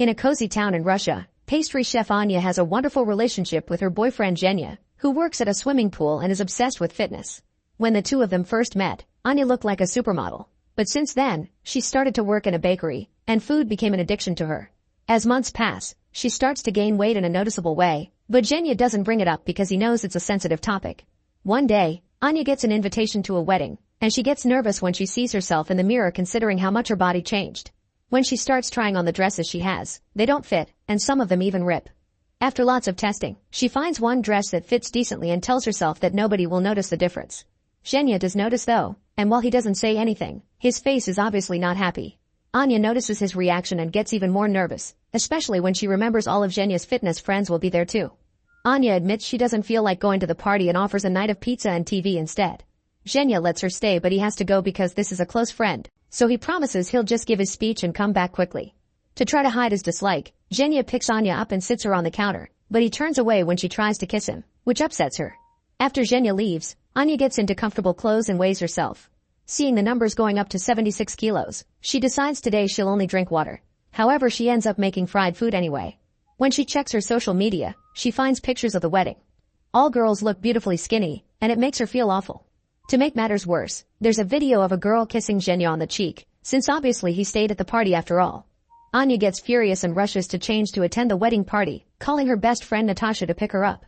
In a cozy town in Russia, pastry chef Anya has a wonderful relationship with her boyfriend Zhenya, who works at a swimming pool and is obsessed with fitness. When the two of them first met, Anya looked like a supermodel. But since then, she started to work in a bakery, and food became an addiction to her. As months pass, she starts to gain weight in a noticeable way, but Zhenya doesn't bring it up because he knows it's a sensitive topic. One day, Anya gets an invitation to a wedding, and she gets nervous when she sees herself in the mirror considering how much her body changed. When she starts trying on the dresses she has, they don't fit, and some of them even rip. After lots of testing, she finds one dress that fits decently and tells herself that nobody will notice the difference. Zhenya does notice though, and while he doesn't say anything, his face is obviously not happy. Anya notices his reaction and gets even more nervous, especially when she remembers all of Zhenya's fitness friends will be there too. Anya admits she doesn't feel like going to the party and offers a night of pizza and TV instead. Zhenya lets her stay but he has to go because this is a close friend, so he promises he'll just give his speech and come back quickly. To try to hide his dislike, Zhenya picks Anya up and sits her on the counter, but he turns away when she tries to kiss him, which upsets her. After Zhenya leaves, Anya gets into comfortable clothes and weighs herself. Seeing the numbers going up to 76 kilos, she decides today she'll only drink water. However, she ends up making fried food anyway. When she checks her social media, she finds pictures of the wedding. All girls look beautifully skinny, and it makes her feel awful. To make matters worse, there's a video of a girl kissing Zhenya on the cheek, since obviously he stayed at the party after all. Anya gets furious and rushes to change to attend the wedding party, calling her best friend Natasha to pick her up.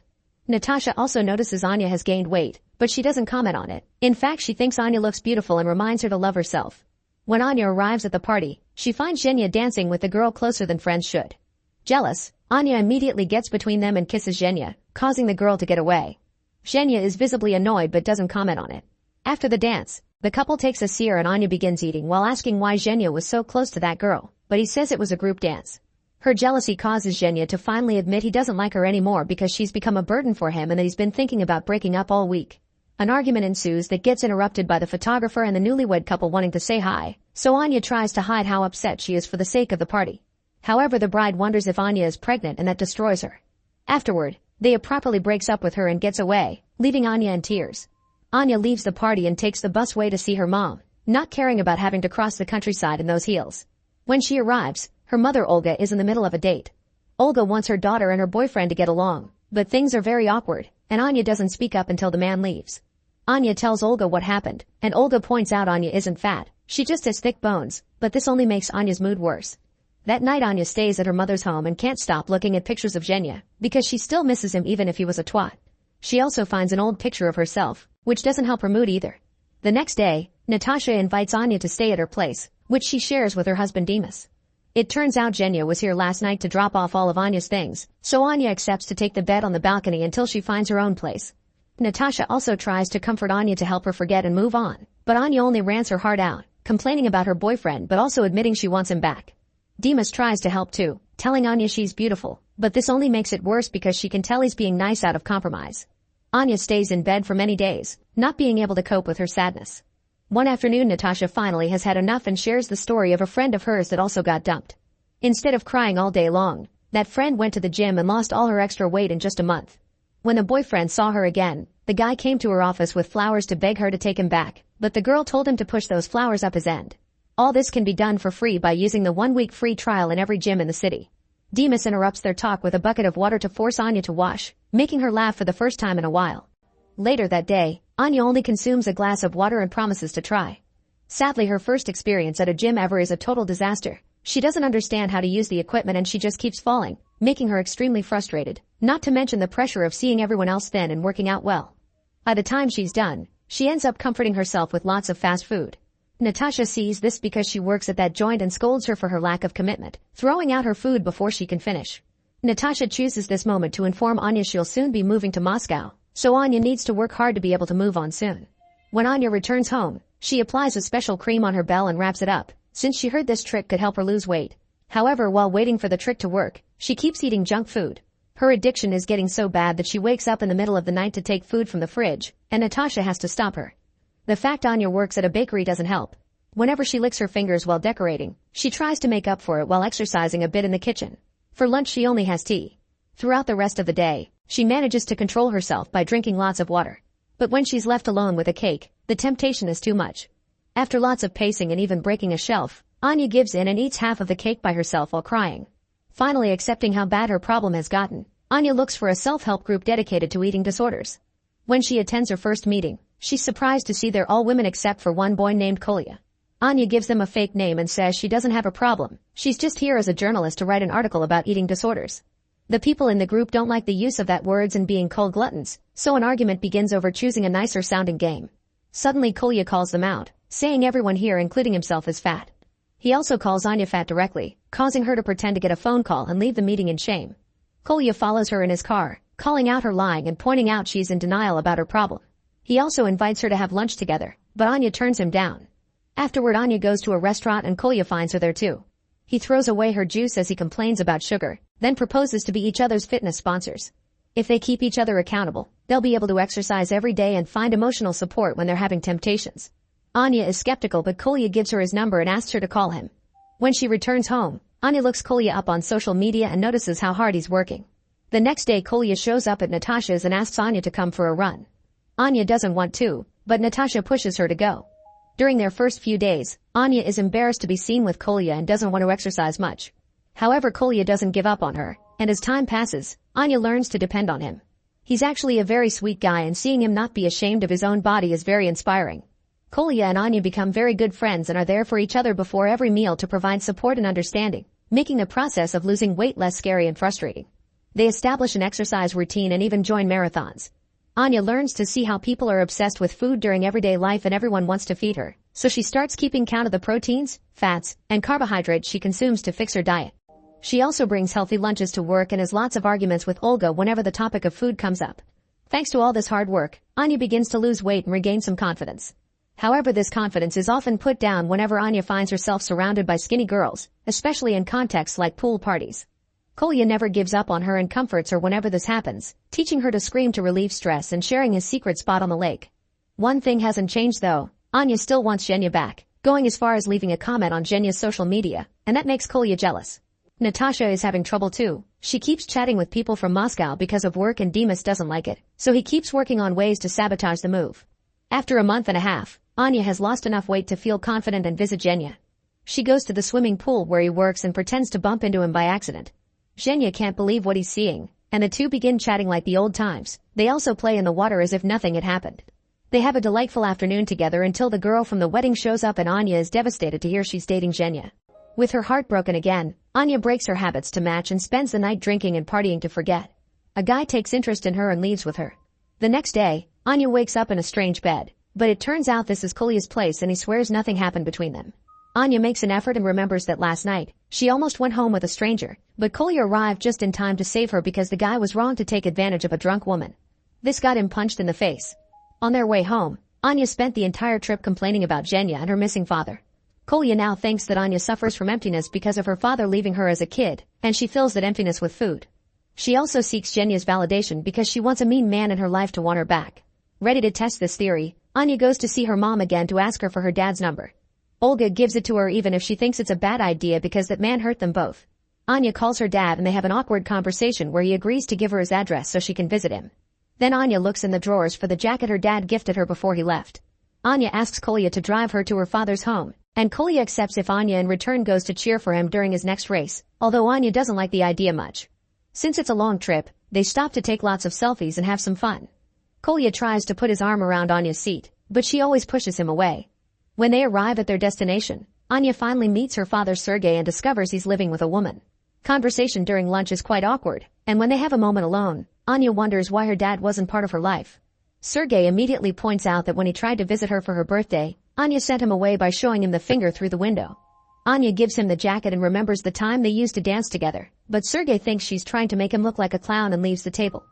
Natasha also notices Anya has gained weight, but she doesn't comment on it. In fact, she thinks Anya looks beautiful and reminds her to love herself. When Anya arrives at the party, she finds Zhenya dancing with the girl closer than friends should. Jealous, Anya immediately gets between them and kisses Zhenya, causing the girl to get away. Zhenya is visibly annoyed but doesn't comment on it. After the dance, the couple takes a sear and Anya begins eating while asking why Zhenya was so close to that girl, but he says it was a group dance. Her jealousy causes Zhenya to finally admit he doesn't like her anymore because she's become a burden for him and that he's been thinking about breaking up all week. An argument ensues that gets interrupted by the photographer and the newlywed couple wanting to say hi, so Anya tries to hide how upset she is for the sake of the party. However, the bride wonders if Anya is pregnant and that destroys her. Afterward, Thea properly breaks up with her and gets away, leaving Anya in tears. Anya leaves the party and takes the busway to see her mom, not caring about having to cross the countryside in those heels. When she arrives, her mother Olga is in the middle of a date. Olga wants her daughter and her boyfriend to get along, but things are very awkward, and Anya doesn't speak up until the man leaves. Anya tells Olga what happened, and Olga points out Anya isn't fat, she just has thick bones, but this only makes Anya's mood worse. That night Anya stays at her mother's home and can't stop looking at pictures of Zhenya, because she still misses him even if he was a twat. She also finds an old picture of herself, which doesn't help her mood either. The next day, Natasha invites Anya to stay at her place, which she shares with her husband Dimas. It turns out Zhenya was here last night to drop off all of Anya's things, so Anya accepts to take the bed on the balcony until she finds her own place. Natasha also tries to comfort Anya to help her forget and move on, but Anya only rants her heart out, complaining about her boyfriend but also admitting she wants him back. Dimas tries to help too, telling Anya she's beautiful, but this only makes it worse because she can tell he's being nice out of compromise. Anya stays in bed for many days, not being able to cope with her sadness. One afternoon Natasha finally has had enough and shares the story of a friend of hers that also got dumped. Instead of crying all day long, that friend went to the gym and lost all her extra weight in just a month. When the boyfriend saw her again, the guy came to her office with flowers to beg her to take him back, but the girl told him to push those flowers up his end. All this can be done for free by using the 1-week free trial in every gym in the city. Dimas interrupts their talk with a bucket of water to force Anya to wash, making her laugh for the first time in a while. Later that day, Anya only consumes a glass of water and promises to try. Sadly, her first experience at a gym ever is a total disaster. She doesn't understand how to use the equipment and she just keeps falling, making her extremely frustrated, not to mention the pressure of seeing everyone else thin and working out well. By the time she's done, she ends up comforting herself with lots of fast food. Natasha sees this because she works at that joint and scolds her for her lack of commitment, throwing out her food before she can finish. Natasha chooses this moment to inform Anya she'll soon be moving to Moscow, so Anya needs to work hard to be able to move on soon. When Anya returns home, she applies a special cream on her bell and wraps it up, since she heard this trick could help her lose weight. However, while waiting for the trick to work, she keeps eating junk food. Her addiction is getting so bad that she wakes up in the middle of the night to take food from the fridge, and Natasha has to stop her. The fact Anya works at a bakery doesn't help. Whenever she licks her fingers while decorating, she tries to make up for it while exercising a bit in the kitchen. For lunch she only has tea. Throughout the rest of the day, she manages to control herself by drinking lots of water. But when she's left alone with a cake, the temptation is too much. After lots of pacing and even breaking a shelf, Anya gives in and eats half of the cake by herself while crying. Finally accepting how bad her problem has gotten, Anya looks for a self-help group dedicated to eating disorders. When she attends her first meeting, she's surprised to see they're all women except for one boy named Kolya. Anya gives them a fake name and says she doesn't have a problem. She's just here as a journalist to write an article about eating disorders. The people in the group don't like the use of that words and being called gluttons, so an argument begins over choosing a nicer sounding game. Suddenly Kolya calls them out, saying everyone here including himself is fat. He also calls Anya fat directly, causing her to pretend to get a phone call and leave the meeting in shame. Kolya follows her in his car, calling out her lying and pointing out she's in denial about her problem. He also invites her to have lunch together, but Anya turns him down. Afterward Anya goes to a restaurant and Kolya finds her there too. He throws away her juice as he complains about sugar, then proposes to be each other's fitness sponsors. If they keep each other accountable, they'll be able to exercise every day and find emotional support when they're having temptations. Anya is skeptical but Kolya gives her his number and asks her to call him. When she returns home, Anya looks Kolya up on social media and notices how hard he's working. The next day Kolya shows up at Natasha's and asks Anya to come for a run. Anya doesn't want to, but Natasha pushes her to go. During their first few days, Anya is embarrassed to be seen with Kolya and doesn't want to exercise much. However, Kolya doesn't give up on her, and as time passes, Anya learns to depend on him. He's actually a very sweet guy and seeing him not be ashamed of his own body is very inspiring. Kolya and Anya become very good friends and are there for each other before every meal to provide support and understanding, making the process of losing weight less scary and frustrating. They establish an exercise routine and even join marathons. Anya learns to see how people are obsessed with food during everyday life and everyone wants to feed her, so she starts keeping count of the proteins, fats, and carbohydrates she consumes to fix her diet. She also brings healthy lunches to work and has lots of arguments with Olga whenever the topic of food comes up. Thanks to all this hard work, Anya begins to lose weight and regain some confidence. However, this confidence is often put down whenever Anya finds herself surrounded by skinny girls, especially in contexts like pool parties. Kolya never gives up on her and comforts her whenever this happens, teaching her to scream to relieve stress and sharing his secret spot on the lake. One thing hasn't changed though, Anya still wants Zhenya back, going as far as leaving a comment on Zhenya's social media, and that makes Kolya jealous. Natasha is having trouble too. She keeps chatting with people from Moscow because of work and Dimas doesn't like it, so he keeps working on ways to sabotage the move. After a month and a half, Anya has lost enough weight to feel confident and visit Zhenya. She goes to the swimming pool where he works and pretends to bump into him by accident. Zhenya can't believe what he's seeing, and the two begin chatting like the old times. They also play in the water as if nothing had happened. They have a delightful afternoon together until the girl from the wedding shows up and Anya is devastated to hear she's dating Zhenya. With her heart broken again, Anya breaks her habits to match and spends the night drinking and partying to forget. A guy takes interest in her and leaves with her. The next day, Anya wakes up in a strange bed, but it turns out this is Kolya's place and he swears nothing happened between them. Anya makes an effort and remembers that last night, she almost went home with a stranger, but Kolya arrived just in time to save her because the guy was wrong to take advantage of a drunk woman. This got him punched in the face. On their way home, Anya spent the entire trip complaining about Zhenya and her missing father. Kolya now thinks that Anya suffers from emptiness because of her father leaving her as a kid, and she fills that emptiness with food. She also seeks Zhenya's validation because she wants a mean man in her life to want her back. Ready to test this theory, Anya goes to see her mom again to ask her for her dad's number. Olga gives it to her even if she thinks it's a bad idea because that man hurt them both. Anya calls her dad and they have an awkward conversation where he agrees to give her his address so she can visit him. Then Anya looks in the drawers for the jacket her dad gifted her before he left. Anya asks Kolya to drive her to her father's home, and Kolya accepts if Anya in return goes to cheer for him during his next race, although Anya doesn't like the idea much. Since it's a long trip, they stop to take lots of selfies and have some fun. Kolya tries to put his arm around Anya's seat, but she always pushes him away. When they arrive at their destination, Anya finally meets her father Sergey and discovers he's living with a woman. Conversation during lunch is quite awkward, and when they have a moment alone, Anya wonders why her dad wasn't part of her life. Sergey immediately points out that when he tried to visit her for her birthday, Anya sent him away by showing him the finger through the window. Anya gives him the jacket and remembers the time they used to dance together, but Sergey thinks she's trying to make him look like a clown and leaves the table.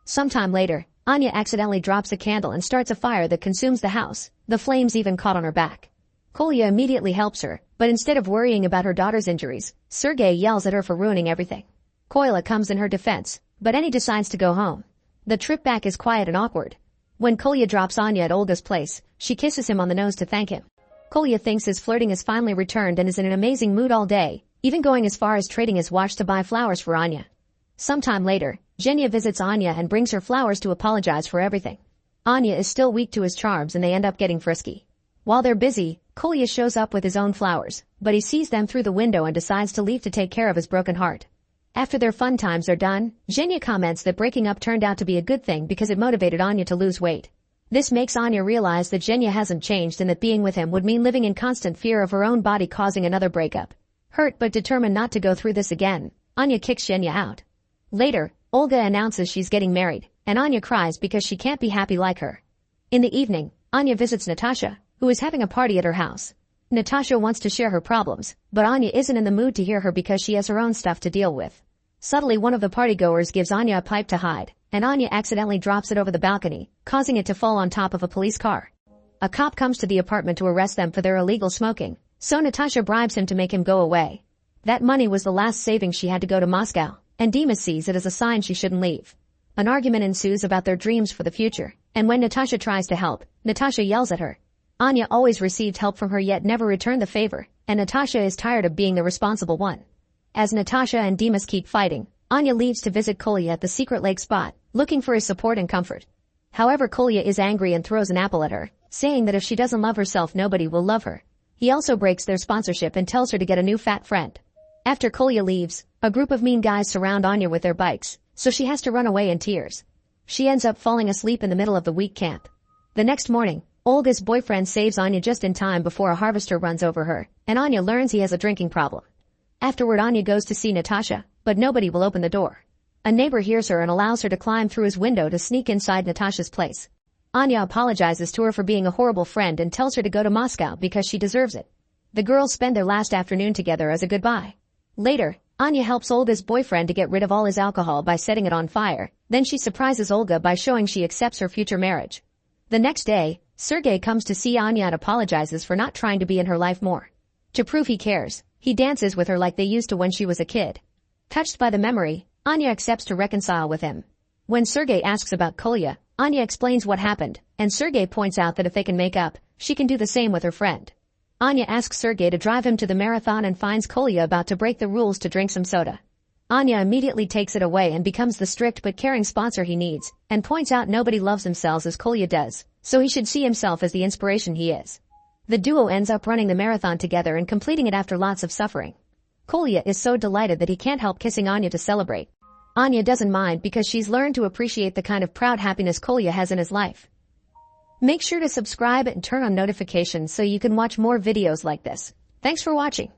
Sometime later, Anya accidentally drops a candle and starts a fire that consumes the house, the flames even caught on her back. Kolya immediately helps her, but instead of worrying about her daughter's injuries, Sergey yells at her for ruining everything. Kolya comes in her defense, but Anya decides to go home. The trip back is quiet and awkward. When Kolya drops Anya at Olga's place, she kisses him on the nose to thank him. Kolya thinks his flirting has finally returned and is in an amazing mood all day, even going as far as trading his watch to buy flowers for Anya. Sometime later, Zhenya visits Anya and brings her flowers to apologize for everything. Anya is still weak to his charms and they end up getting frisky. While they're busy, Kolya shows up with his own flowers, but he sees them through the window and decides to leave to take care of his broken heart. After their fun times are done, Zhenya comments that breaking up turned out to be a good thing because it motivated Anya to lose weight. This makes Anya realize that Zhenya hasn't changed and that being with him would mean living in constant fear of her own body causing another breakup. Hurt but determined not to go through this again, Anya kicks Zhenya out. Later, Olga announces she's getting married, and Anya cries because she can't be happy like her. In the evening, Anya visits Natasha, who is having a party at her house. Natasha wants to share her problems, but Anya isn't in the mood to hear her because she has her own stuff to deal with. Subtly, one of the partygoers gives Anya a pipe to hide, and Anya accidentally drops it over the balcony, causing it to fall on top of a police car. A cop comes to the apartment to arrest them for their illegal smoking, so Natasha bribes him to make him go away. That money was the last savings she had to go to Moscow, and Dima sees it as a sign she shouldn't leave. An argument ensues about their dreams for the future, and when Natasha tries to help, Natasha yells at her. Anya always received help from her yet never returned the favor, and Natasha is tired of being the responsible one. As Natasha and Dimas keep fighting, Anya leaves to visit Kolya at the secret lake spot, looking for his support and comfort. However, Kolya is angry and throws an apple at her, saying that if she doesn't love herself nobody will love her. He also breaks their sponsorship and tells her to get a new fat friend. After Kolya leaves, a group of mean guys surround Anya with their bikes, so she has to run away in tears. She ends up falling asleep in the middle of the week camp. The next morning, Olga's boyfriend saves Anya just in time before a harvester runs over her, and Anya learns he has a drinking problem. Afterward, Anya goes to see Natasha, but nobody will open the door. A neighbor hears her and allows her to climb through his window to sneak inside Natasha's place. Anya apologizes to her for being a horrible friend and tells her to go to Moscow because she deserves it. The girls spend their last afternoon together as a goodbye. Later, Anya helps Olga's boyfriend to get rid of all his alcohol by setting it on fire. Then she surprises Olga by showing she accepts her future marriage. The next day, Sergei comes to see Anya and apologizes for not trying to be in her life more. To prove he cares, he dances with her like they used to when she was a kid. Touched by the memory, Anya accepts to reconcile with him. When Sergei asks about Kolya, Anya explains what happened, and Sergei points out that if they can make up, she can do the same with her friend. Anya asks Sergei to drive him to the marathon and finds Kolya about to break the rules to drink some soda. Anya immediately takes it away and becomes the strict but caring sponsor he needs, and points out nobody loves themselves as Kolya does, so he should see himself as the inspiration he is. The duo ends up running the marathon together and completing it after lots of suffering. Kolya is so delighted that he can't help kissing Anya to celebrate. Anya doesn't mind because she's learned to appreciate the kind of proud happiness Kolya has in his life. Make sure to subscribe and turn on notifications so you can watch more videos like this. Thanks for watching.